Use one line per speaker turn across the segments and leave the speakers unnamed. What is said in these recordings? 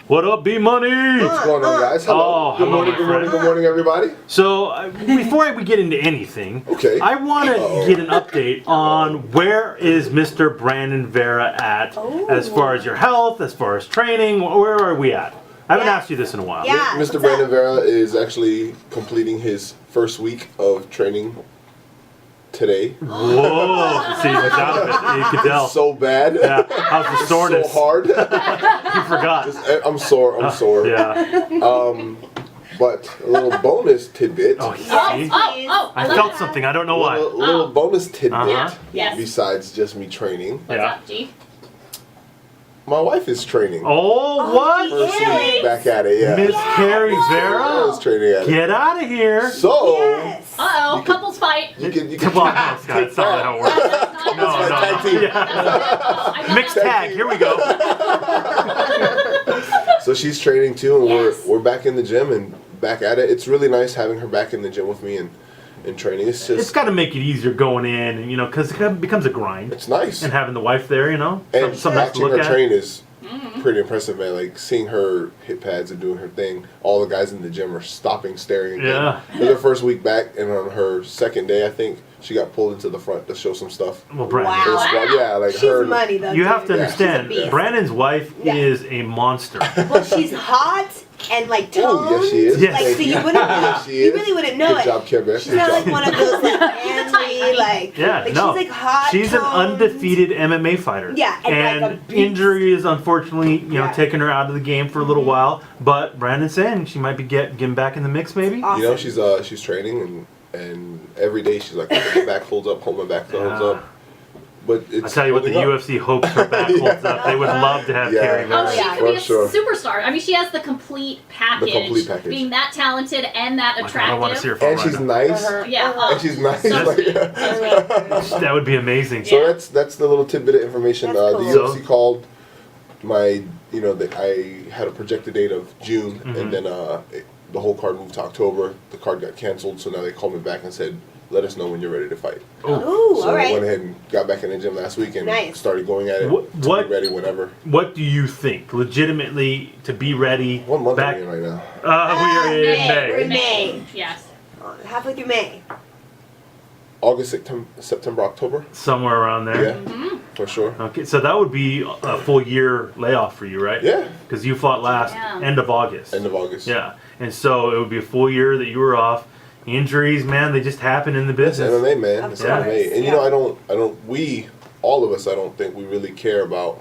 What up, B-Money?
What's going on, guys? Hello. Good morning, good morning, everybody.
So, before we get into anything,
okay.
I want to get an update on where is Mr. Brandon Vera at as far as your health, as far as training. Where are we at? I haven't asked you this in a while.
Yeah.
Mr. Brandon Vera is actually completing his first week of training today.
Whoa! See, what's out of it? You can tell.
So bad.
Yeah. How's the soreness?
So hard.
You forgot.
I'm sore. I'm sore.
Yeah.
But a little bonus tidbit.
Oh, I felt something. I don't know why.
Little bonus tidbit.
Yes.
Besides just me training.
What's up, G?
My wife is training.
Oh, what?
First week back at it, yeah.
Miss Carrie Vera?
I was training at it.
Get out of here.
So,
Yes. Uh-oh, couples fight.
you can
Come on, no, Scott. It's not how it works. No. Yeah. Mixed tag. Here we go.
So she's training too, and we're back in the gym and back at it. It's really nice having her back in the gym with me and training.
It's got to make it easier going in, and because it becomes a grind.
It's nice.
And having the wife there,
And
something else to
watching
look
her
at.
train is pretty impressive, man. Like seeing her hit pads and doing her thing. All the guys in the gym are stopping, staring.
Yeah.
It was her first week back, and on her second day, I think she got pulled into the front to show some stuff.
Well, Brandon.
Wow.
Yeah, like
She's
her.
money though.
You have to
dude.
understand,
She's a beast.
Brandon's wife
Yeah.
is a monster.
Well, she's hot and like toned.
Oh, yes, she is.
Yes.
Like, so
Thank
you wouldn't,
She
you
is.
really wouldn't know
Good
it.
job, Kevin.
She's not like one of those like manly, like,
Yeah,
like
no.
she's like hot.
She's an
toned.
undefeated MMA fighter.
Yeah, and like a beast.
injury is unfortunately,
Yeah.
taking her out of the game for a little while. But Brandon's saying she might be getting back in the mix, maybe.
Awesome.
You know, she's training and every day she's like, hold my back holds up, hold my back holds up. But
I
it's
tell you what, the
holding up.
UFC hopes her back holds up. They would love to have
Yeah.
Carrie
Oh,
Vera.
she
Yeah,
could be a
for sure.
superstar. I mean, she has the complete package.
The complete package.
Being that talented and that
Like,
attractive.
I don't want to see her fall
And
right
she's
now.
nice.
Yeah.
And she's nice.
So
Like,
sweet.
That would be amazing.
so
Yeah.
that's the little tidbit of information.
That's
The
cool.
UFC called my, that I had a projected date of June,
Mm-hmm.
and then the whole card moved to October. The card got canceled, so now they called me back and said, let us know when you're ready to fight.
Ooh,
So
all
I went
right.
ahead and got back in the gym last week and
Nice.
started going at it to
What-
be ready whenever.
What do you think, legitimately, to be ready?
1 month
back?
I'm in right now.
We are in
May.
May.
May.
Yes.
Halfway through May.
August, September, October.
Somewhere around there.
Yeah, for sure.
Okay, so that would be a full year layoff for you, right?
Yeah,
Because you fought last
Yeah.
end of August.
end of August.
Yeah, and so it would be a full year that you were off. Injuries, man, they just happen in the
It's
business.
MMA, man.
Of
It's
course,
MMA. And
yeah.
all of us, I don't think we really care about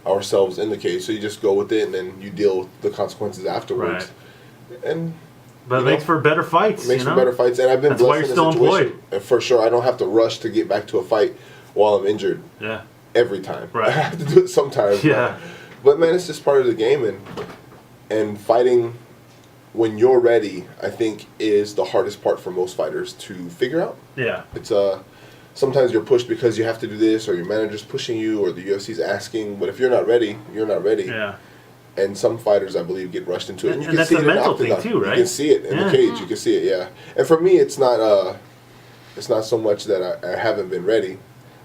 ourselves in the cage. So you just go with it and then you deal with the consequences afterwards. And
But it
you
makes
know,
for better fights.
it makes
you know?
for better fights. And I've been
That's why
blessed
you're
in a
still
situation.
employed.
And for sure, I don't have to rush to get back to a fight while I'm injured
Yeah.
every time.
Right.
I have to do it sometimes.
Yeah.
But man, it's just part of the game, and fighting when you're ready, I think, is the hardest part for most fighters to figure out.
Yeah.
It's sometimes you're pushed because you have to do this, or your manager's pushing you, or the UFC's asking. But if you're not ready, you're not ready.
Yeah.
And some fighters, I believe, get rushed into it.
And
you can
that's
see
a
it in the
mental thing
octagon.
too, right?
You can see it in
Yeah.
the cage. You can see it, yeah. And for me, it's not so much that I haven't been ready.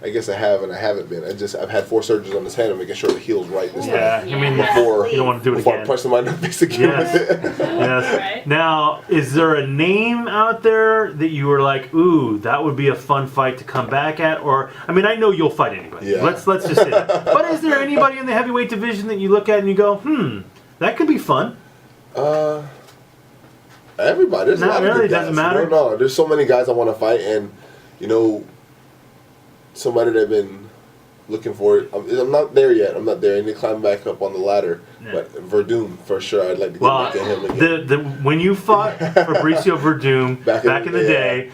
I guess I have and I haven't been. I've had 4 surgeries on this hand and making sure the heel's right this
Yeah.
time.
I mean,
Before
you don't want to do it
before I
again.
punch somebody in the face again
Yes.
with it.
Yes.
Right.
Now, is there a name out there that you were like, ooh, that would be a fun fight to come back at? Or, I mean, I know you'll fight anybody.
Yeah.
Let's just say that. But is there anybody in the heavyweight division that you look at and you go, that could be fun?
Everybody. There's
Not
a lot of
really,
good guys.
doesn't matter?
No, there's so many guys I want to fight, and somebody that I've been looking for. I'm not there yet. I'm not there. I need to climb back up on the ladder.
Yeah.
But Verdum, for sure, I'd like to get
Well,
back at him again.
when you fought Fabricio Verdum
Back
back
in
in
the
the
day,
day,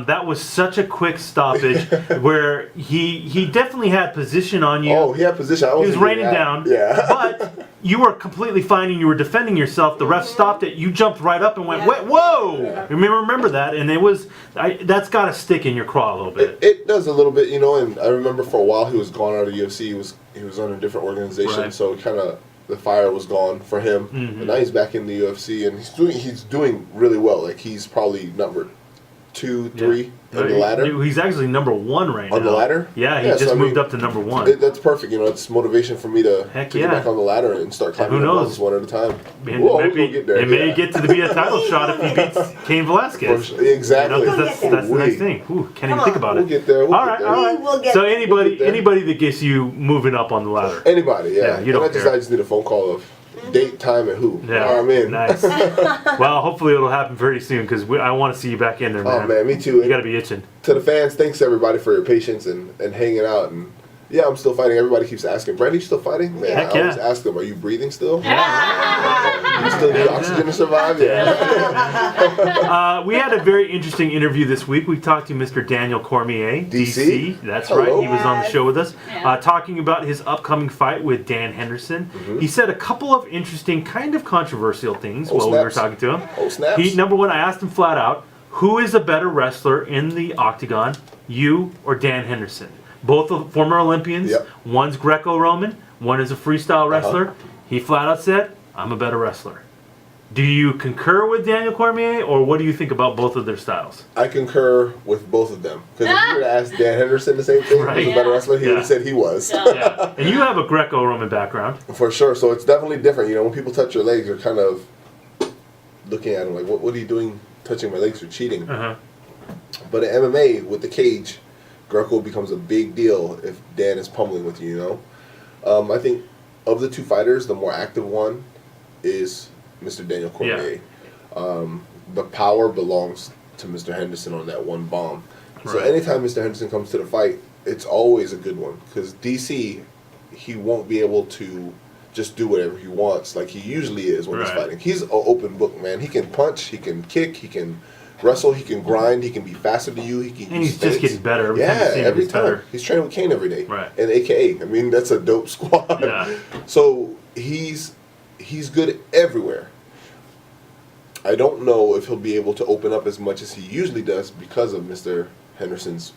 that was such a quick stoppage where he definitely had position on you.
Oh, he had position. I
He was
wasn't
raining
getting out.
down,
Yeah.
but you were completely fine and you were defending yourself. The ref stopped it. You jumped right up and went,
Yeah.
whoa!
Yeah.
Remember that, and that's got to stick in your craw a little bit.
It does a little bit, and I remember for a while he was gone out of UFC. He was on a different organization,
Right.
so kind of the fire was gone for him.
Mhm.
But now he's back in the UFC, and he's doing really well. Like he's probably number 2, 3
Yeah.
on the ladder.
He's actually number 1 right now.
On the ladder?
Yeah, he
Yeah,
just
so I
moved
mean,
up to number 1.
That's perfect. You know, it's motivation for me to
Heck
get
yeah.
back on the ladder and start climbing
who
the
knows?
rungs one at a time.
Man,
Whoa,
it
we'll get there.
may
yeah.
get to be a title shot if he beats Cain Velasquez.
Exactly.
You know, 'cause
We'll
that's
get
the
there.
next thing. Ooh, can't
Come
even think
on.
about
We'll
it.
get there. We'll
all
get
right,
there.
all right.
We will get
So
there.
We'll get there.
anybody that gets you moving up on the ladder.
Anybody, yeah.
Yeah, you don't
and
care.
I just need a phone call of date, time, and who.
Yeah,
I'm in.
nice. Well, hopefully it'll happen pretty soon because I want to see you back in there, man.
Oh man, me too.
You got to be itching.
To the fans, thanks everybody for your patience and hanging out. And yeah, I'm still fighting. Everybody keeps asking, Brandon, you still fighting? Man,
Heck
I always
yeah.
ask them, are you breathing still?
Yeah.
You still need oxygen to survive? Yeah.
We had a very interesting interview this week. We talked to Mr. Daniel Cormier,
DC?
That's
Hello.
right. He was on the
Yes.
show with us,
Yeah.
talking about his upcoming fight with Dan Henderson. He said a couple of interesting, kind of controversial things
Oh,
while we were
snaps.
talking to him.
Oh, snaps.
Number one, I asked him flat out, who is a better wrestler in the octagon, you or Dan Henderson? Both of former Olympians.
Yep.
One's Greco-Roman, one is a freestyle wrestler.
Uh-huh.
He flat out said, I'm a better wrestler. Do you concur with Daniel Cormier, or what do you think about both of their styles?
I concur with both of them. Because if you were to ask Dan Henderson the same thing,
Right.
who's a better
Yeah.
wrestler, he would
Yeah.
have said he was.
Yeah. And you have a Greco-Roman background.
For sure. So it's definitely different. You know, when people touch your legs, you're kind of looking at them like, what are you doing touching my legs? You're cheating.
Uh-huh.
But in MMA, with the cage, Greco becomes a big deal if Dan is pummeling with you, you know? I think of the two fighters, the more active one is Mr. Daniel Cormier. The power belongs to Mr. Henderson on that one bomb. So
Right.
anytime Mr. Henderson comes to the fight, it's always a good one. Because DC, he won't be able to just do whatever he wants like he usually is when he's
Right.
fighting. He's an open book, man. He can punch, he can kick, he can wrestle, he can grind, he can be faster than you. He can
And
use
he's just
feints.
getting better. Every time you
Yeah,
see him,
every
he's
time.
better.
He's training with Kane every day.
Right.
And AKA, I mean, that's a dope squad.
Yeah.
So he's good everywhere. I don't know if he'll be able to open up as much as he usually does because of Mr. Henderson's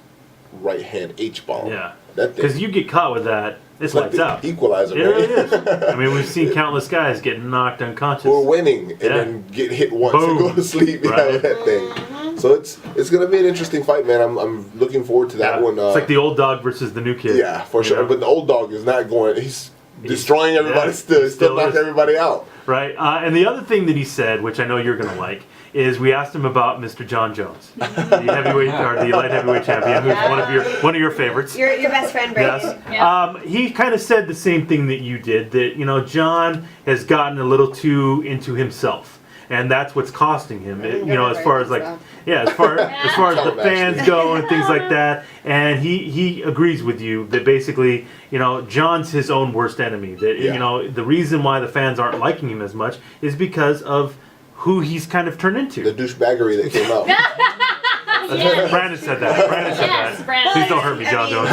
right hand H bomb.
Yeah.
That thing.
Because you get caught with that, it's
like
lights
the
out.
equalizer,
It
right?
really is. I mean, we've seen countless guys get knocked unconscious.
Who are winning and
Yeah.
then get hit once
Boom.
and go to sleep. Yeah,
Right.
that thing. So it's gonna be an interesting fight, man. I'm looking forward to that
Yeah.
one.
It's like the old dog versus the new kid.
yeah, for
you
sure.
know?
But the old dog is not going. He's destroying everybody.
yeah,
Still,
he
still
still
knocking
is.
everybody out.
Right. And the other thing that he said, which I know you're going to like, is we asked him about Mr. John Jones, the heavyweight or the light heavyweight champion, who's one of your favorites.
Your best friend, Brandon.
Yes.
Yeah.
He kind of said the same thing that you did, that, you know, John has gotten a little too into himself. And that's what's costing him, you know, as far as like, yeah, as far as the fans go and things like that. And he agrees with you that basically, you know, John's his own worst enemy. That
Yeah.
you know, the reason why the fans aren't liking him as much is because of who he's kind of turned into.
The douchebaggery that came out.
Yes.
Brandon said that. Brandon said
Yes,
that.
Brandon.
Please don't hurt me, John Jones.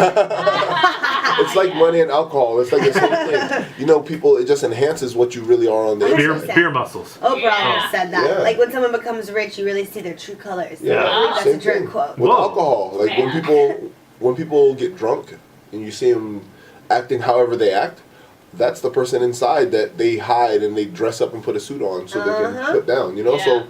It's like money and alcohol. It's like the same thing. You know, people, it just enhances what you really are on the
Beer,
inside.
beer muscles.
Oprah
Yeah.
said that.
Yeah.
Like when someone becomes rich, you really see their true colors.
Yeah,
I believe that's
same
a direct
thing.
quote.
With
Whoa.
alcohol, like when people get drunk and you see them acting however they act, that's the person inside that they hide and they dress up and put a suit on so they can put down. You know,
Yeah.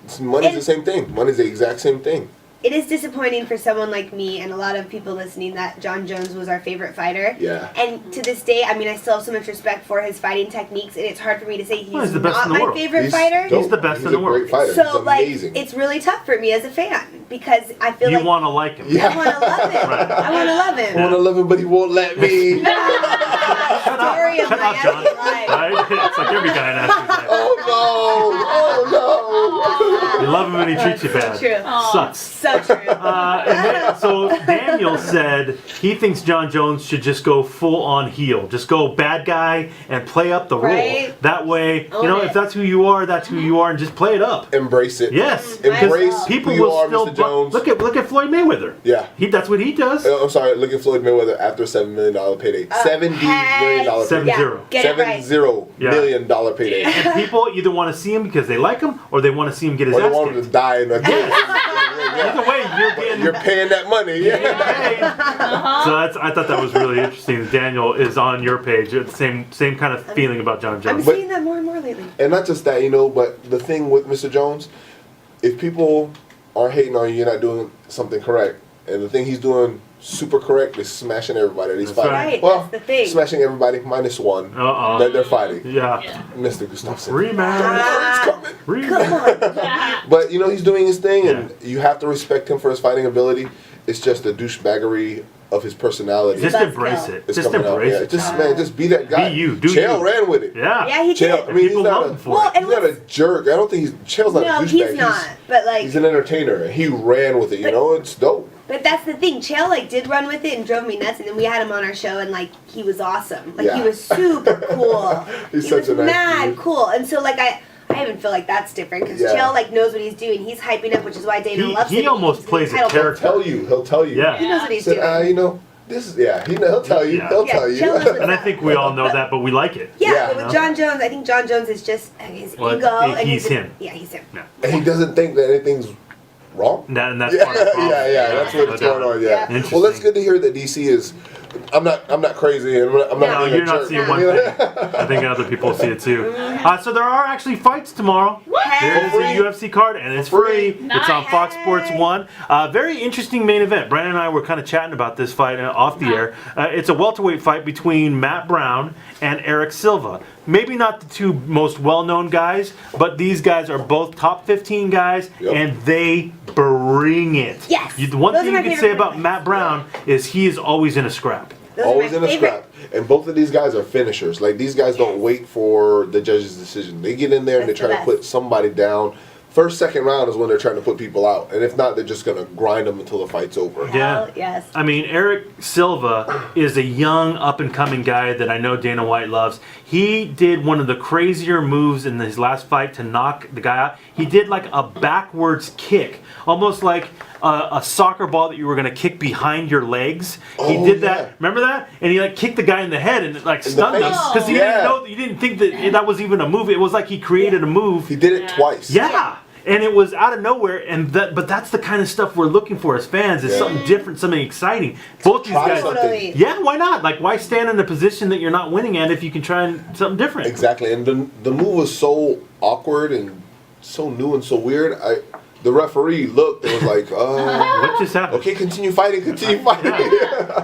so money's
And-
the same thing. Money's the exact same thing.
It is disappointing for someone like me and a lot of people listening that John Jones was our favorite fighter.
Yeah.
And to this day, I mean, I still have so much respect for his fighting techniques, and it's hard for me to say he's,
Well, he's the best
not
in the
my
world.
favorite
He's
fighter.
dope.
He's the best
He's
in the
a
world.
great fighter.
So,
He's
like,
amazing.
it's really tough for me as a fan because I feel
You
like
want to like him.
Yeah.
I want to love him.
Right.
I want to love him.
I want to love him, but he won't let me.
Shut up.
Story of
Shut
my
up, John.
everyday life.
Right? It's like every guy in Ashley's life.
Oh no!
You love him and he treats you bad.
True.
Sucks.
So true.
So Daniel said he thinks John Jones should just go full on heel, just go bad guy and play up the role.
Right.
That way,
Own
you know,
it.
if that's who you are, that's who you are, and just play it up.
Embrace it.
Yes,
Embrace
people
who you
will
are,
still
Mr. Jones.
look at Floyd Mayweather.
Yeah.
That's what he does.
I'm sorry, look at Floyd Mayweather after a $7 million payday. $70 million
Seven
payday.
zero.
Get it right.
$70
Yeah.
million payday.
And people either want to see him because they like him, or they want to see him get his
Or they
ass
want him to
kicked.
die in a
Either way, you're getting
You're paying that money. Yeah.
paid. So I thought that was really interesting. That Daniel is on your page. It's the same kind of feeling about John
I'm
Jones.
seeing that more and more lately.
And not just that, you know, but the thing with Mr. Jones, if people aren't hating on you, you're not doing something correct. And the thing he's doing super correct is smashing everybody that he's
That's
fighting.
right.
Well,
That's the thing.
smashing everybody minus one
Uh-oh.
that they're fighting.
Yeah.
Yeah.
Mr. Gustafsson.
Rematch.
He's coming.
Rematch.
But you know he's doing his thing, and
Yeah.
you have to respect him for his fighting ability. It's just the douchebaggery of his personality.
Just
Buzzkill.
embrace it.
It's
Just
coming out.
embrace
Yeah,
it.
just man, just be that guy.
Be you. Do
Chael
you.
ran with it.
Yeah.
Yeah, he
Chael,
did.
I mean,
People
he's
love
not
him
a,
for
Well,
it.
and
he's not a jerk. I don't think Chael's not a
No,
douchebag.
he's not. But like,
He's an entertainer, and he ran with it. You
But-
know, it's dope.
but that's the thing. Chael like did run with it and drove me nuts, and then we had him on our show, and like he was awesome. Like
Yeah.
he was super cool.
He's
he
such
was
a nice
mad
dude.
cool, and so like I even feel like that's different because
Yeah.
Chael like knows what he's doing. He's hyping up, which is why Dana loves him.
He almost
He's
plays a
entitled to-
character.
He'll tell you.
Yeah.
He knows what he's
Said,
doing.
you know, this is he'll tell you.
Yeah.
He'll
Yeah,
tell you.
Chael knows what's
And I
up.
think we all know that, but we like it.
Yeah,
Yeah.
but with John Jones, I think John Jones is just his
Well,
ego. And
he's him.
Yeah, he's him.
And he doesn't think that anything's wrong.
And that's
Yeah,
part of the problem.
that's what's
No
going
doubt.
on. Yeah.
Yeah.
Interesting.
Well, that's good to hear that DC is. I'm not crazy, and I'm not.
No,
being a
you're not
jerk.
seeing one thing. I think other people see it too. So there are actually fights tomorrow. There is
Free.
a UFC card, and it's free. It's on Fox Sports 1. Very interesting main event. Brandon and I were kind of chatting about this fight off the air. It's a welterweight fight between Matt Brown and Eric Silva. Maybe not the two most well-known guys, but these guys are both top 15 guys,
Yep.
and they bring it.
Yes.
The one
Those
thing
are
you
my
can say
favorite
about
fights.
Matt Brown is he is always in a scrap.
Those are
Always
my
in a
favorite.
scrap. And both of these guys are finishers. Like, these guys don't wait for the judge's decision. They get in there and they
That's
try
the
to
best.
put somebody down. First, second round is when they're trying to put people out. And if not, they're just going to grind them until the fight's over.
Yeah.
Hell yes.
I mean, Eric Silva is a young, up-and-coming guy that I know Dana White loves. He did one of the crazier moves in his last fight to knock the guy out. He did like a backwards kick, almost like a soccer ball that you were going to kick behind your legs. He
Oh,
did
yeah.
that. Remember that? And he like kicked the guy in the head and it like
the
stunned him
face.
because he
Yeah.
didn't know. You didn't think that was even a move. It was like he created a move.
He did it twice.
Yeah. And it was out of nowhere, but that's the kind of stuff we're looking for as fans. Is
Yeah.
something different, something exciting. Both these
Try
guys,
something.
Totally.
yeah, why not? Like, why stand in a position that you're not winning at if you can try something different?
Exactly. And the move was so awkward and so new and so weird. The referee looked and was like,
What just happened?
okay, continue fighting, continue fighting.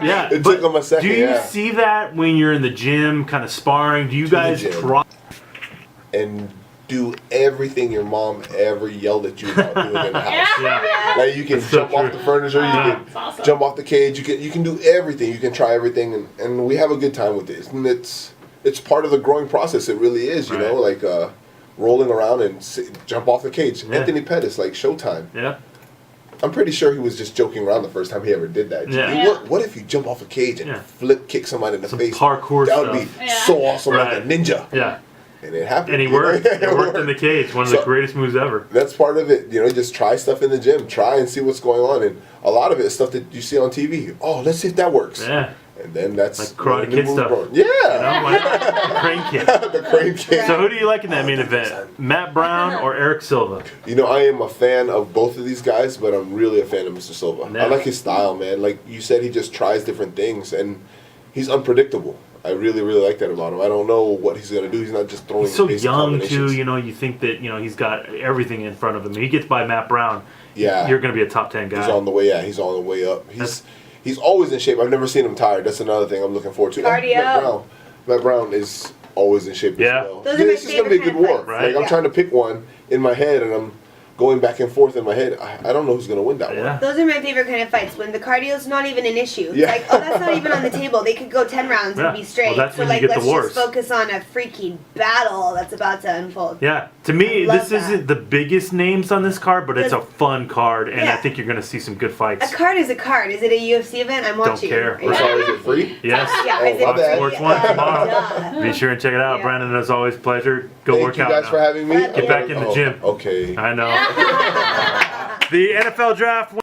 Yeah,
It
but
took him a second,
do you
yeah.
see that when you're in the gym, kind of sparring? Do you
the
guys
gym.
try?
And do everything your mom ever yelled at you about doing in the house.
Yeah,
Like, you can
That's so
jump off
true.
the furniture, you
Yeah.
can
It's awesome.
jump off the cage, you can do everything, you can try everything, and we have a good time with this. And it's part of the growing process. It really is, you know, like rolling around and jump off the cage.
Yeah.
Anthony Pettis, like Showtime.
yeah.
I'm pretty sure he was just joking around the first time he ever did that.
Yeah.
Yeah.
What if you jump off a cage and
Yeah.
flip kick somebody in the
Some
face?
parkour
That would
stuff.
be
Yeah.
so awesome, like a
Right.
ninja.
Yeah,
And it happened.
and he
you know?
worked. It worked in the cage. One of the
So-
greatest moves ever.
That's part of it, you know. Just try stuff in the gym, try and see what's going on, and a lot of it is stuff that you see on TV. Oh, let's see if that works.
Yeah,
And then that's
Like Karate
when the
Kid
moves
stuff.
grow. Yeah,
you know, like crane kick.
the crane kick.
So who do you like in that main event? Matt Brown or Eric Silva?
You know, I am a fan of both of these guys, but I'm really a fan of Mr. Silva.
Yeah.
I like his style, man. Like you said, he just tries different things, and he's unpredictable. I really, really like that about him. I don't know what he's gonna do. He's not just throwing.
He's so
basic
young too.
combinations.
You know, you think that he's got everything in front of him. He gets by Matt Brown.
Yeah.
you're going to be a top 10 guy.
He's on the way. Yeah, he's on the way up. He's always in shape. I've never seen him tired. That's another thing I'm looking forward to.
Cardio.
Matt Brown is always in shape
Yeah.
as well.
Those are my
It's just gonna be a
favorite
good
kind of
war.
fights.
Right.
Like I'm
Yeah.
trying to pick one in my head, and I'm going back and forth in my head. I don't know who's gonna win that
Yeah.
one.
Those are my favorite kind of fights when the cardio's not even an issue. It's
Yeah.
like, oh, that's not even on the table. They could go 10 rounds
Yeah.
and be straight.
Well, that's
so
when you
like,
get the
let's
wars.
just focus on a freaking battle that's about to unfold.
Yeah, to me,
I love
this
that.
isn't the biggest names on this card, but it's a fun card, and I
Yeah.
think you're going to see some good fights.
A card is a card. Is it a UFC event? I'm watching.
care.
Yeah.
I'm sorry, is it free?
Yes.
Yeah,
Oh,
is it
my bad.
free?
Sports One tomorrow.
Duh.
Be sure and check it out,
Yeah.
Brandon. As always, pleasure. Go
Thank
work
you
out.
guys
now.
for having me.
Get
back in the gym.
Okay.
I know. The NFL draft.